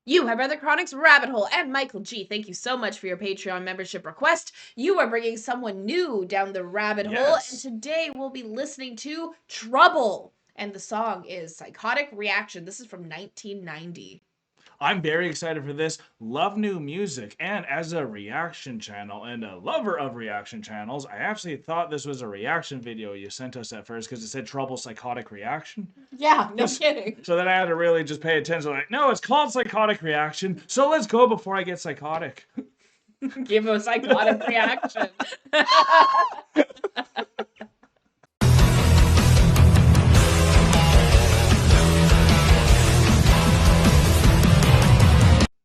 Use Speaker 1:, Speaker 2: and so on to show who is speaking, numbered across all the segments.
Speaker 1: You have EntertheCronic's Rabbit Hole, and Michael G. Thank you so much for your Patreon membership request. You are bringing someone new down the rabbit hole, and today we'll be listening to Trouble. And the song is Psychotic Reaction. This is from 1990.
Speaker 2: I'm very excited for this. Love new music, and as a reaction channel and a lover of reaction channels, I actually thought this was a reaction video you sent us at first because it said Trouble Psychotic Reaction.
Speaker 1: Yeah, no kidding.
Speaker 2: So then I had to really just pay attention. Like, no, it's called Psychotic Reaction, so let's go before I get psychotic.
Speaker 1: Give a psychotic reaction.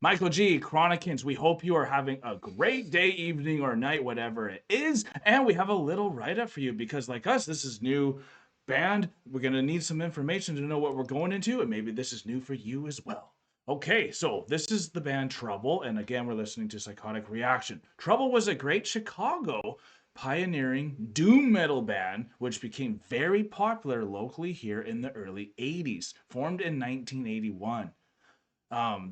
Speaker 2: Michael G, Chronicans, we hope you are having a great day, evening, or night, whatever it is. And we have a little write-up for you because, like us, this is new band. We're going to need some information to know what we're going into, and maybe this is new for you as well. Okay, so this is the band Trouble, and again, we're listening to Psychotic Reaction. Trouble was a great Chicago pioneering doom metal band, which became very popular locally here in the early 80s, formed in 1981.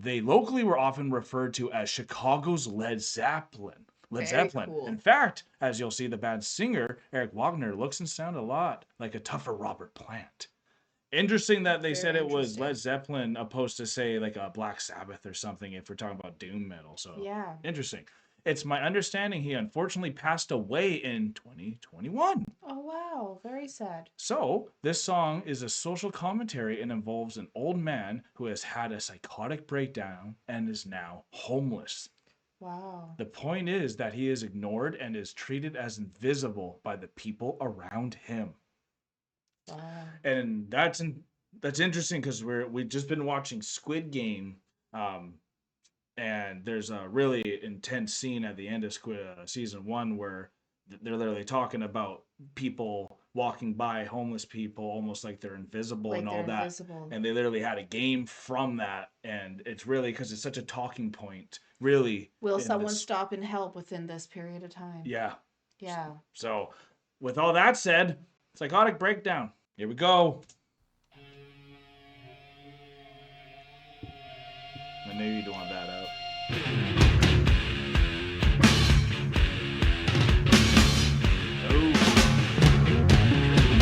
Speaker 2: They locally were often referred to as Chicago's Led Zeppelin.
Speaker 1: Cool.
Speaker 2: In fact, as you'll see, the band's singer, Eric Wagner, looks and sounds a lot like a tougher Robert Plant. Interesting that they said it was Led Zeppelin opposed to, say, like a Black Sabbath or something if we're talking about doom metal. So,
Speaker 1: yeah.
Speaker 2: Interesting. It's my understanding he unfortunately passed away in 2021.
Speaker 1: Oh, wow. Very sad.
Speaker 2: So, this song is a social commentary and involves an old man who has had a psychotic breakdown and is now homeless.
Speaker 1: Wow.
Speaker 2: The point is that he is ignored and is treated as invisible by the people around him.
Speaker 1: Wow.
Speaker 2: And that's interesting because we've just been watching Squid Game, and there's a really intense scene at the end of season 1 where they're literally talking about people walking by, homeless people, almost like they're invisible and all that. And they literally had a game from that, and it's really because it's such a talking point. Really,
Speaker 1: will someone stop and help within this period of time?
Speaker 2: Yeah.
Speaker 1: Yeah.
Speaker 2: So, with all that said, Psychotic Breakdown. Here we go. I knew you'd want that out.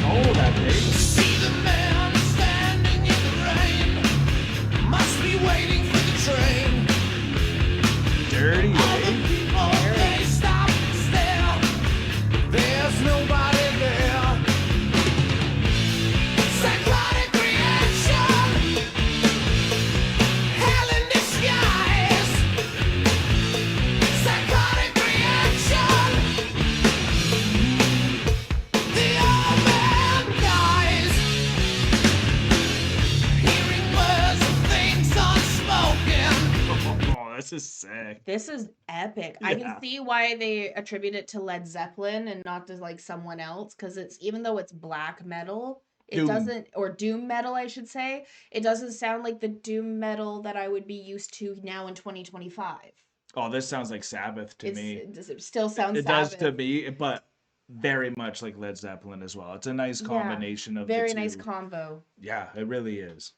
Speaker 2: Oh, that baby.
Speaker 3: See the man standing in the rain. Must be waiting for the train.
Speaker 2: Dirty,
Speaker 3: all the people, they stop and stare. There's nobody there. Psychotic reaction. Hell in disguise. Psychotic reaction. The old man dies. Hearing words of things unspoken.
Speaker 2: Oh, this is sick.
Speaker 1: This is epic.
Speaker 2: Yeah.
Speaker 1: I can see why they attribute it to Led Zeppelin and not to like someone else, because it's, even though it's black metal, it doesn't, or doom metal, I should say, it doesn't sound like the doom metal that I would be used to now in 2025.
Speaker 2: Oh, this sounds like Sabbath to me.
Speaker 1: Does it still sound
Speaker 2: It
Speaker 1: Sabbath?
Speaker 2: does to me, but very much like Led Zeppelin as well. It's a nice combination of
Speaker 1: very
Speaker 2: the two.
Speaker 1: nice combo.
Speaker 2: Yeah, it really is.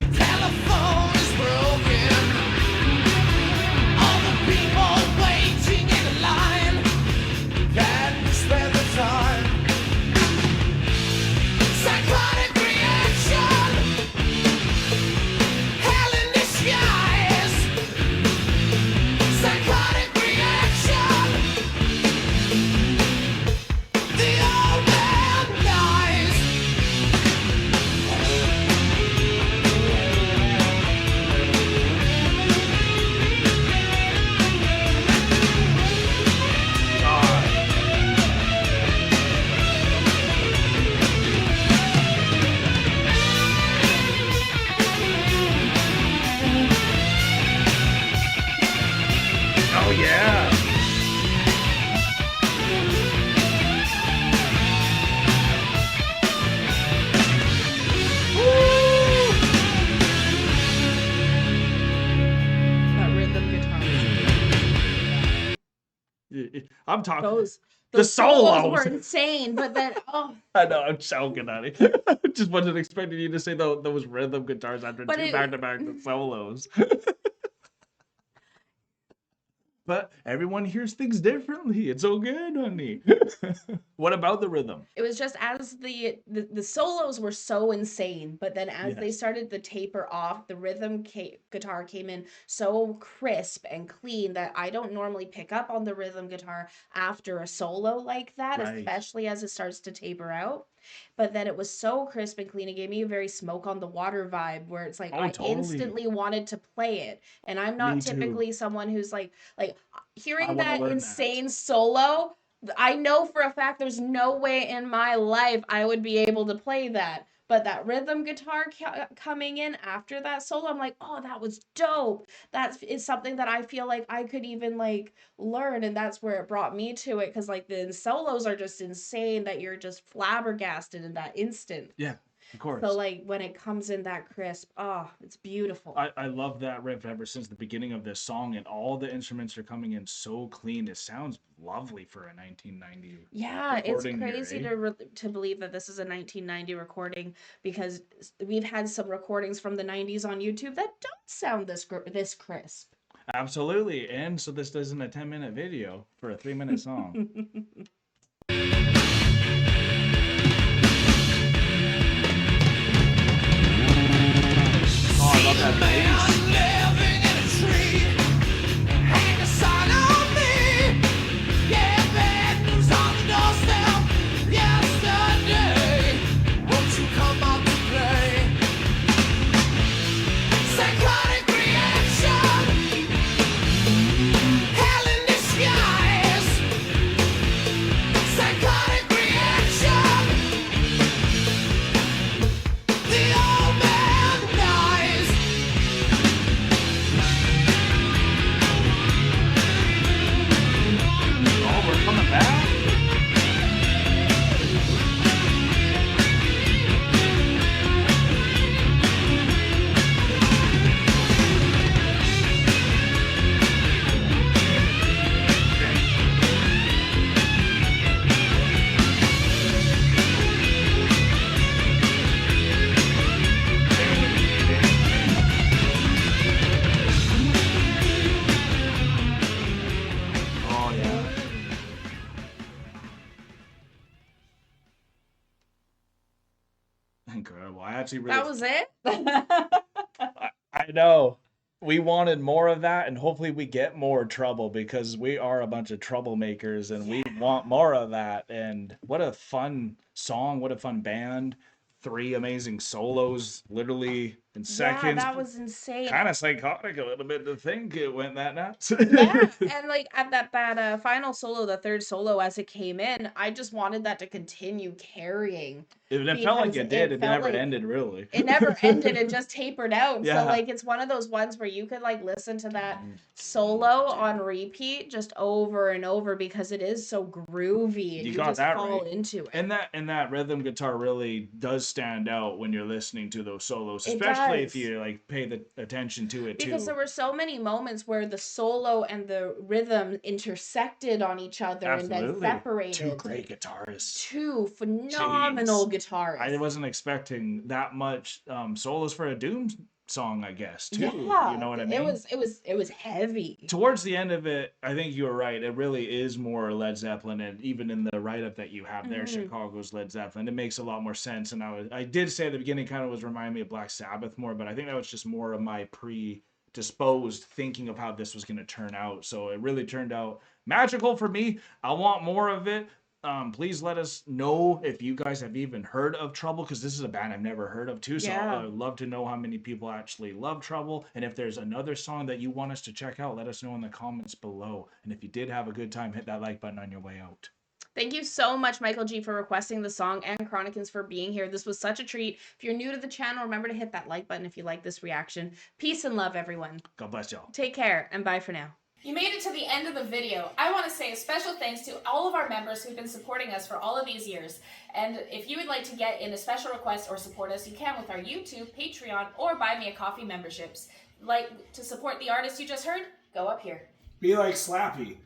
Speaker 3: Telephone is broken. All the people waiting in a line can't spare the time. Psychotic reaction. Hell in disguise. Psychotic reaction. The old man dies.
Speaker 2: Oh, yeah.
Speaker 1: That rhythm guitar.
Speaker 2: I'm talking.
Speaker 1: Those
Speaker 2: The solos
Speaker 1: were insane, but then, oh.
Speaker 2: I know, I'm choking on it. I just wasn't expecting you to say those rhythm guitars after
Speaker 1: But
Speaker 2: two back-to-back solos. But everyone hears things differently. It's so good, honey. What about the rhythm?
Speaker 1: It was just as the solos were so insane, but then as they
Speaker 2: Yes.
Speaker 1: started to taper off, the guitar came in so crisp and clean that I don't normally pick up on the rhythm guitar after a solo like that,
Speaker 2: Right.
Speaker 1: especially as it starts to taper out. But then it was so crisp and clean. It gave me a very Smoke on the Water vibe where it's like
Speaker 2: Oh,
Speaker 1: I
Speaker 2: totally.
Speaker 1: instantly wanted to play it. And I'm
Speaker 2: Me
Speaker 1: not
Speaker 2: too.
Speaker 1: typically someone who's like
Speaker 2: I
Speaker 1: hearing
Speaker 2: want to
Speaker 1: that
Speaker 2: learn
Speaker 1: insane solo. I know for a fact there's no way in my life I would be able to play that. But that rhythm guitar coming in after that solo, I'm like, oh, that was dope. That is something that I feel like I could even like learn, and that's where it brought me to it. Because like the solos are just insane that you're just flabbergasted in that instant.
Speaker 2: Yeah, of course.
Speaker 1: So like when it comes in that crisp, oh, it's beautiful.
Speaker 2: I love that riff ever since the beginning of this song, and all the instruments are coming in so clean. It sounds lovely for a 1990.
Speaker 1: Yeah, it's
Speaker 2: recording here,
Speaker 1: crazy
Speaker 2: eh?
Speaker 1: to believe that this is a 1990 recording because we've had some recordings from the 90s on YouTube that don't sound this crisp.
Speaker 2: Absolutely. And so this isn't a 10-minute video for a 3-minute song. Oh, I love that bass.
Speaker 3: Living in a tree, hang a sign on me. Yeah, bad news on the doorstep. Yesterday, won't you come out to play? Psychotic reaction, hell in disguise. Psychotic reaction, the old man dies.
Speaker 2: Oh, we're coming back? Oh, yeah. Incredible. I actually really
Speaker 1: That was it?
Speaker 2: I know. We wanted more of that, and hopefully we get more trouble because we are a bunch of troublemakers and we want more of that. And what a fun song, what a fun band. 3 amazing solos, literally in
Speaker 1: Yeah,
Speaker 2: seconds.
Speaker 1: that was insane.
Speaker 2: Kind of psychotic a little bit to think it went that nuts.
Speaker 1: Yeah, and like at that final solo, the third solo as it came in, I just wanted that to continue carrying
Speaker 2: It felt like
Speaker 1: because
Speaker 2: it did. It
Speaker 1: felt
Speaker 2: never
Speaker 1: like
Speaker 2: ended, really.
Speaker 1: it never ended and just tapered out.
Speaker 2: Yeah.
Speaker 1: So like it's one of those ones where you could like listen to that solo on repeat just over and over because it is so groovy and
Speaker 2: You
Speaker 1: you
Speaker 2: got
Speaker 1: just
Speaker 2: that
Speaker 1: fall
Speaker 2: right.
Speaker 1: into it.
Speaker 2: And that rhythm guitar really does stand out when you're listening to those solos,
Speaker 1: It
Speaker 2: especially if
Speaker 1: does.
Speaker 2: you like pay the attention to it
Speaker 1: Because
Speaker 2: too.
Speaker 1: there were so many moments where the solo and the rhythm intersected on each other and then
Speaker 2: Absolutely.
Speaker 1: separated.
Speaker 2: 2 great guitarists.
Speaker 1: Two phenomenal
Speaker 2: Jeez.
Speaker 1: guitarists.
Speaker 2: I wasn't expecting that much solos for a Doom song, I guess, too.
Speaker 1: Yeah,
Speaker 2: You know what I mean?
Speaker 1: it was heavy.
Speaker 2: Towards the end of it, I think you were right. It really is more Led Zeppelin, and even in the write-up that you have there, Chicago's Led Zeppelin, it makes a lot more sense. And I did say at the beginning, kind of was reminding me of Black Sabbath more, but I think that was just more of my predisposed thinking of how this was going to turn out. So it really turned out magical for me. I want more of it. Please let us know if you guys have even heard of Trouble, because this is a band I've never heard of too. So
Speaker 1: Yeah.
Speaker 2: I'd love to know how many people actually love Trouble. And if there's another song that you want us to check out, let us know in the comments below. And if you did have a good time, hit that like button on your way out.
Speaker 1: Thank you so much, Michael G, for requesting the song, and Chronicans for being here. This was such a treat. If you're new to the channel, remember to hit that like button if you like this reaction. Peace and love, everyone.
Speaker 2: God bless y'all.
Speaker 1: Take care, and bye for now. You made it to the end of the video. I want to say a special thanks to all of our members who've been supporting us for all of these years. And if you would like to get in a special request or support us, you can with our YouTube, Patreon, or Buy Me a Coffee memberships. Like to support the artist you just heard? Go up here.
Speaker 2: Be like Slappy.